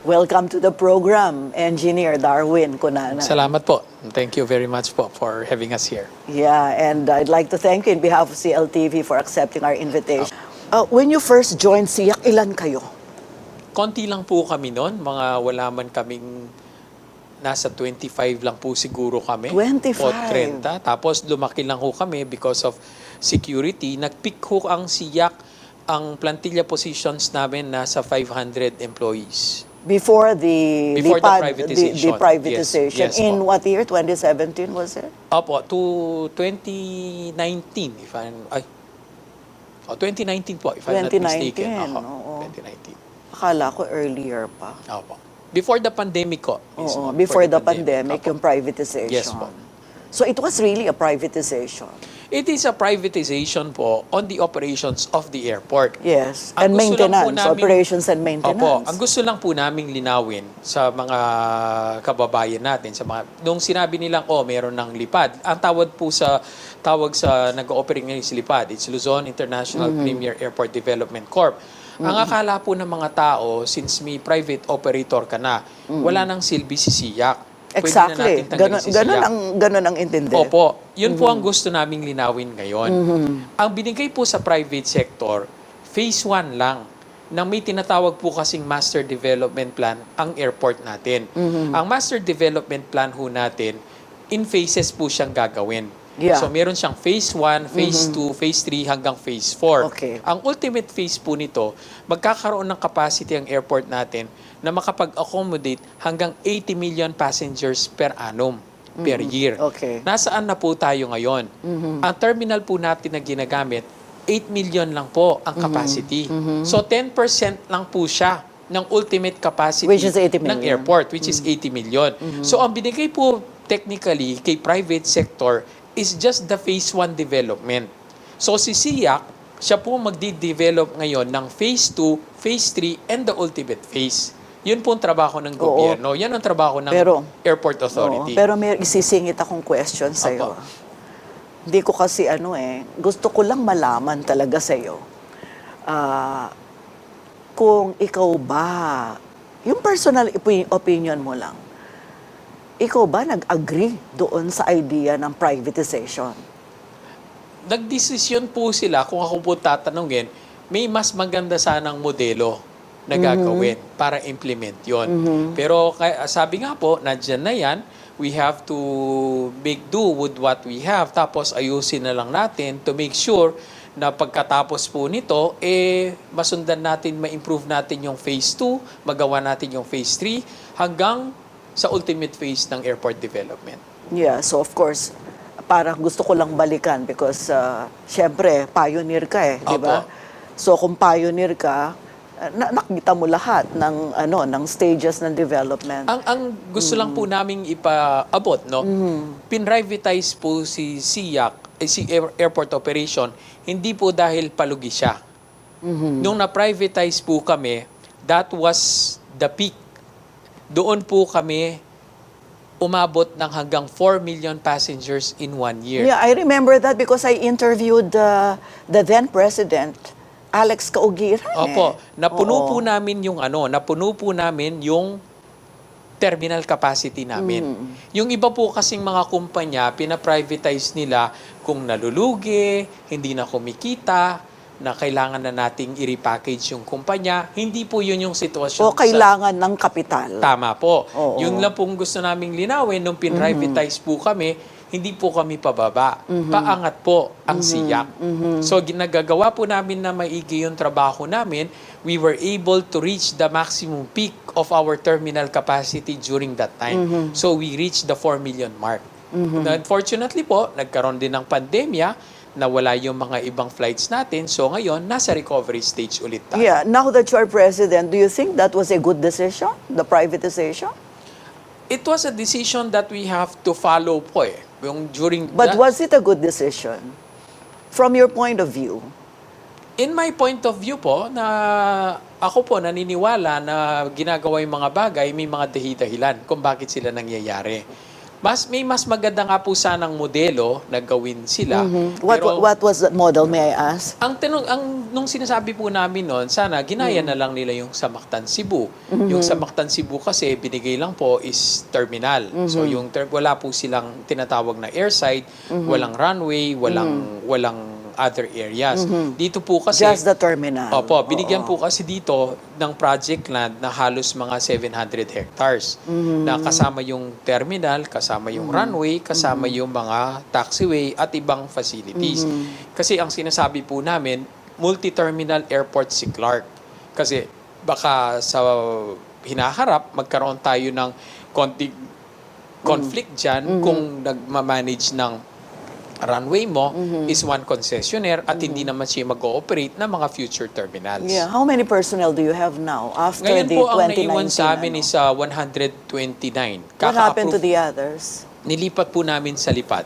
Welcome to the program, Engineer Darwin Cunanan. Salamat po. Thank you very much po for having us here. Yeah, and I'd like to thank you in behalf of CLTV for accepting our invitation. When you first joined SIAC, ilan kayo? Konti lang po kami noon. Wala man kaming nasa 25 lang po siguro kami. 25? O 30. Tapos lumaki lang ho kami because of security. Nag-peak ho ang SIAC. Ang plantilla positions namin nasa 500 employees. Before the privatization. the privatization. Yes, In po. what year? 2017 was it? Opo, to 2019 if I'm 2019 po if I'm not 2019, mistaken. oo. 2019. Akala ko earlier pa. Opo. Before the pandemic ko. Oo, before the pandemic, Opo. yung privatization. Yes po. So it was really a privatization. It is a privatization po on the operations of the airport. Yes, and Ang gusto lang po maintenance, namin- operations and maintenance. Opo, ang gusto lang po naming linawin sa mga kababayan natin, nung sinabi nilang, meron ng lipad, ang tawag sa nag-ooperate ngayon sa lipad, it's Luzon International Premier Airport Development Corp. Ang akala po ng mga tao, since may private operator ka na, wala nang silbi si SIAC. Exactly. Ganun ang intindi. Opo. Yun po ang gusto naming linawin ngayon. Ang binigay po sa private sector, phase 1 lang, na may tinatawag po kasing Master Development Plan ang airport natin. Ang Master Development Plan ho natin, in phases po siyang gagawin. Yeah. So meron siyang phase 1, phase 2, phase 3 hanggang phase 4. Okay. Ang ultimate phase po nito, magkakaroon ng capacity ang airport natin na makapag-accommodate hanggang 80 million passengers per annum, per year. Okay. Nasaan na po tayo ngayon? Ang terminal po natin na ginagamit, 8 million lang po ang capacity. So 10% lang po siya ng ultimate capacity Which is 80 ng million. airport, which is 80 million. So ang binigay po technically kay private sector is just the phase 1 development. So si SIAC, siya po magdi-develop ngayon ng phase 2, phase 3, and the ultimate phase. Yun po ang trabaho ng gobyerno. Yan ang trabaho ng airport authority. Pero may isisingit akong question sa'yo. Opo. Hindi ko kasi gusto ko lang malaman talaga sa'yo. Kung ikaw ba, yung personal opinion mo lang, ikaw ba nag-agree doon sa idea ng privatization? Nagdesisyon po sila, kung ako po tatanungin, may mas maganda sanang modelo na gagawin para implement yon. Pero sabi nga po, nandyan na yan, we have to make do with what we have, tapos ayusin na lang natin to make sure na pagkatapos po nito, masundan natin, ma-improve natin yung phase 2, magawa natin yung phase 3, hanggang sa ultimate phase ng airport development. Yeah, so of course, parang gusto ko lang balikan because syempre, pioneer ka di ba? So kung pioneer ka, nakita mo lahat ng stages ng development. Ang gusto lang po naming ipaabot, no? Pinrivatize po si SIAC, si airport operation, hindi po dahil palugi siya. Nung na-privatize po kami, that was the peak. Doon po kami umabot ng hanggang 4 million passengers in 1 year. Yeah, I remember that because I interviewed the then president, Alex Caugiran. Opo, napuno po namin yung terminal capacity namin. Yung iba po kasing mga kumpanya, pina-privatize nila kung nalulugi, hindi na kumikita, na kailangan na nating i-repackage yung kumpanya. Hindi po yun yung sitwasyon. O kailangan ng kapital. Tama po. Oo. Yung lang pong gusto naming linawin, nung pin-privatize po kami, hindi po kami pababa. Paangat po ang SIAC. So, ginagagawa po namin na maigi yung trabaho namin. We were able to reach the maximum peak of our terminal capacity during that time. So, we reached the 4 million mark. Unfortunately po, nagkaroon din ng pandemya, nawala yung mga ibang flights natin. So, ngayon, nasa recovery stage ulit tayo. Yeah, now that you are president, do you think that was a good decision, the privatization? It was a decision that we have to follow po But was it a good decision? From your point of view? In my point of view po, na ako po naniniwala na ginagawa yung mga bagay, may mga dahilan kung bakit sila nangyayari. May mas maganda nga po sanang modelo na gawin sila. What was that model, may I ask? Nung sinasabi po namin noon, sana ginaya na lang nila yung sa Mactan Cebu. Yung sa Mactan Cebu kasi binigay lang po is terminal. So wala po silang tinatawag na airside, walang runway, walang other areas. Dito po kasi Just the terminal. Opo, binigyan po kasi dito ng project land na halos mga 700 hectares na kasama yung terminal, kasama yung runway, kasama yung mga taxiway at ibang facilities. Kasi ang sinasabi po namin, multi-terminal airport si Clark. Kasi baka sa hinaharap, magkaroon tayo ng konting conflict dyan kung nagmamanage ng runway mo is one concessionaire at hindi naman siya mag-ooperate ng mga future terminals. Yeah. How many personnel do you have now after Ngayon the po, ang 2019? naiwan sa amin is 129. What happened to Kaka-approve, the others? nilipat po namin sa lipad.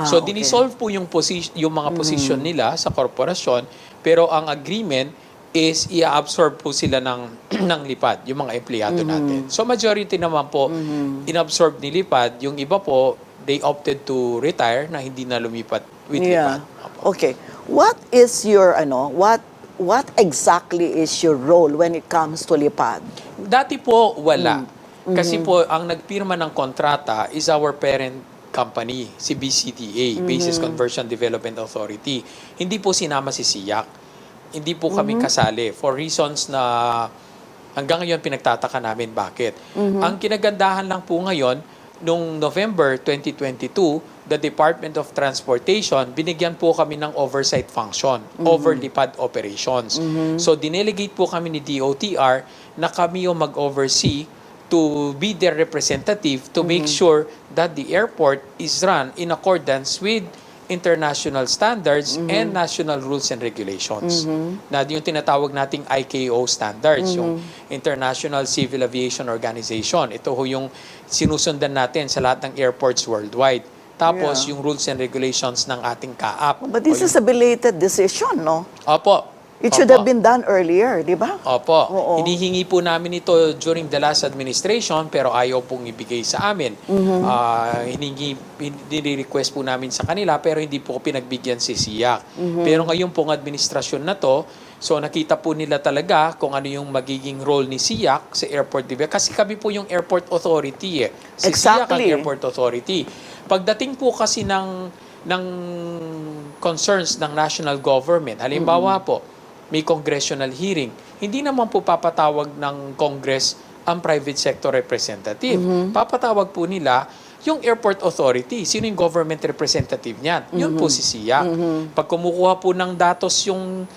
So, So, dinisolve po yung mga position nila sa korporasyon, pero ang agreement is i-absorb po sila ng, ng lipad, yung mga empleyado natin. So, majority naman po, inabsorb ni lipad. Yung iba po, they opted to retire na hindi na lumipat with lipad. Okay. What is your what exactly is your role when it comes to lipad? Dati po, wala. Kasi po, ang nagpirma ng kontrata is our parent company, si BCDA, Basis Conversion Development Authority. Hindi po sinama si SIAC. Hindi po kami kasali for reasons na hanggang ngayon pinagtataka namin bakit. Ang kinagandahan lang po ngayon, noong November 2022, the Department of Transportation, binigyan po kami ng oversight function over lipad operations. So, dinelegate po kami ni DOTR na kami yung mag-oversee to be their representative to make sure that the airport is run in accordance with international standards and national rules and regulations. Na yung tinatawag nating ICAO standards, yung International Civil Aviation Organization. Ito ho yung sinusundan natin sa lahat ng airports worldwide. Tapos yung rules and regulations ng ating CAAP. But this is a belated decision, no? Opo. It should have been done earlier, di ba? Opo. Oo. Hinihingi po namin ito during the last administration pero ayaw pong ibigay sa amin. Nire-request po namin sa kanila pero hindi po pinagbigyan si SIAC. Pero ngayon pong administrasyon na to, so nakita po nila talaga kung ano yung magiging role ni SIAC sa airport development. Kasi kami po yung airport authority eh. Si SIAC ang airport authority. Pagdating po kasi ng concerns ng national government, halimbawa po, may congressional hearing. Hindi naman po papatawag ng Congress ang private sector representative. Papatawag po nila yung airport authority. Sino yung government representative niyan? Yun po si SIAC. Pag kumukuha po ng datos yung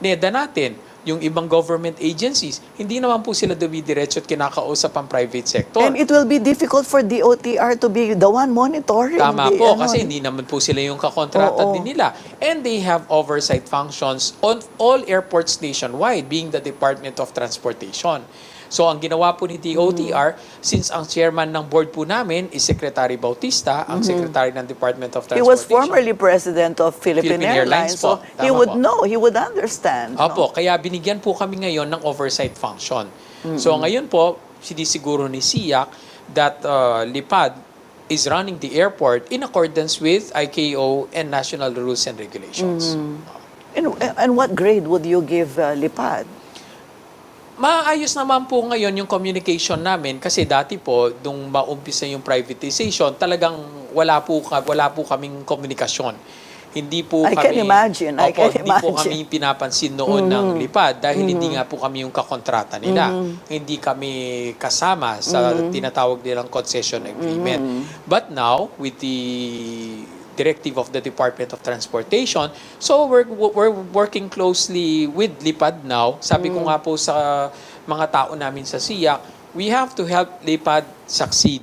NEDA natin, yung ibang government agencies, hindi naman po sila dumidiretso at kinakausap ang private sector. And it will be difficult for DOTR to be the one monitoring. Tama po, kasi hindi naman po sila yung kakontrata din nila. And they have oversight functions on all airports nationwide, being the Department of Transportation. So, ang ginawa po ni DOTR, since ang chairman ng board po namin is Secretary Bautista, ang Secretary ng Department of Transportation. He was formerly president of Philippine Airlines, so po. he Tama would po. know, he would understand. Opo, kaya binigyan po kami ngayon ng oversight function. So ngayon po, sinisiguro ni SIAC that Lipad is running the airport in accordance with ICAO and national rules and regulations. And what grade would you give Lipad? Maayos naman po ngayon yung communication namin kasi dati po, nung maumpisa yung privatization, talagang wala po kaming komunikasyon. Hindi po I can imagine. Hindi po kami pinapansin noon ng lipad dahil hindi nga po kami yung kakontrata nila. Hindi kami kasama sa tinatawag nilang concession agreement. But now, with the directive of the Department of Transportation, so we're working closely with Lipad now. Sabi ko nga po sa mga tao namin sa SIAC, we have to help Lipad succeed.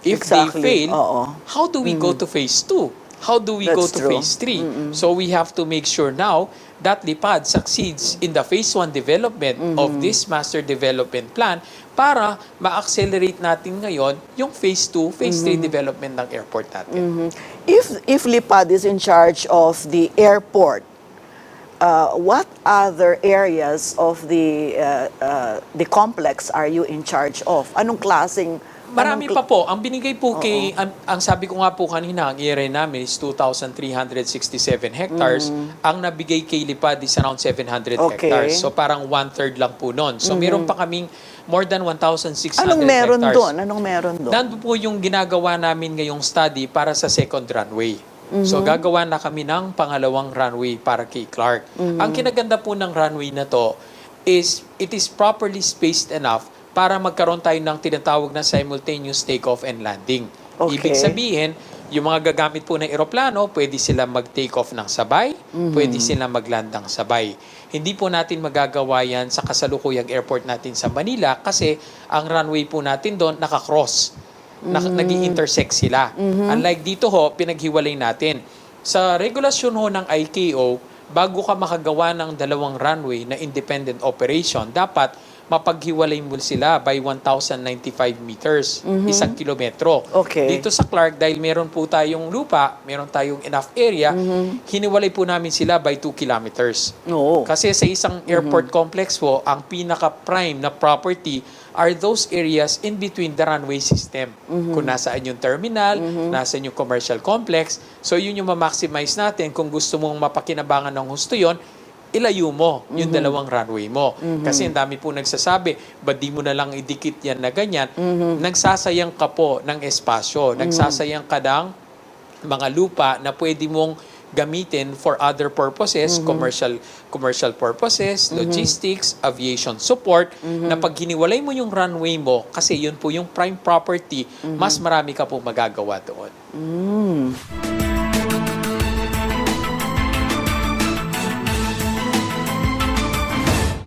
If they fail, how do we go to phase 2? How do we go to phase 3? So we have to make sure now that Lipad succeeds in the phase 1 development of this master development plan para ma-accelerate natin ngayon yung phase 2, phase 3 development ng airport natin. If Lipad is in charge of the airport, what other areas of the complex are you in charge of? Anong klaseng Marami pa po. Ang binigay po kay, ang sabi ko nga po kanina, ang area namin is 2,367 hectares. Ang nabigay kay Lipad is around 700 Okay. hectares. So parang 1/3 lang po nun. So meron pa kaming more than 1,600 Anong meron hectares. doon? Anong meron doon? Nandun po yung ginagawa namin ngayong study para sa second runway. So gagawa na kami ng pangalawang runway para kay Clark. Ang kinaganda po ng runway na to is it is properly spaced enough para magkaroon tayo ng tinatawag na simultaneous takeoff and landing. Okay. Ibig sabihin, yung mga gagamit po ng eroplano, pwede sila mag-take off ng sabay, pwede sila mag-land ng sabay. Hindi po natin magagawa yan sa kasalukuyang airport natin sa Manila kasi ang runway po natin doon nakakross. Nag-i-intersect sila. Unlike dito ho, pinaghiwalay natin. Sa regulasyon ho ng ICAO, bago ka makagawa ng dalawang runway na independent operation, dapat mapaghiwalay mo sila by 1,095 meters, 1 kilometro. Okay. Dito sa Clark, dahil meron po tayong lupa, meron tayong enough area, hiniwalay po namin sila by 2 kilometers. Oo. Kasi sa isang airport complex po, ang pinaka-prime na property are those areas in between the runway system. Kung nasaan yung terminal, nasaan yung commercial complex. So yun yung ma-maximize natin. Kung gusto mong mapakinabangan ng husto yun, ilayo mo yung dalawang runway mo. Kasi ang dami po nagsasabi, ba't di mo na lang idikit yan na ganyan? Nagsasayang ka po ng espasyo. Nagsasayang ka ng mga lupa na pwede mong gamitin for other purposes, commercial purposes, logistics, aviation support, na pag hiniwalay mo yung runway mo, kasi yun po yung prime property, mas marami ka po magagawa doon.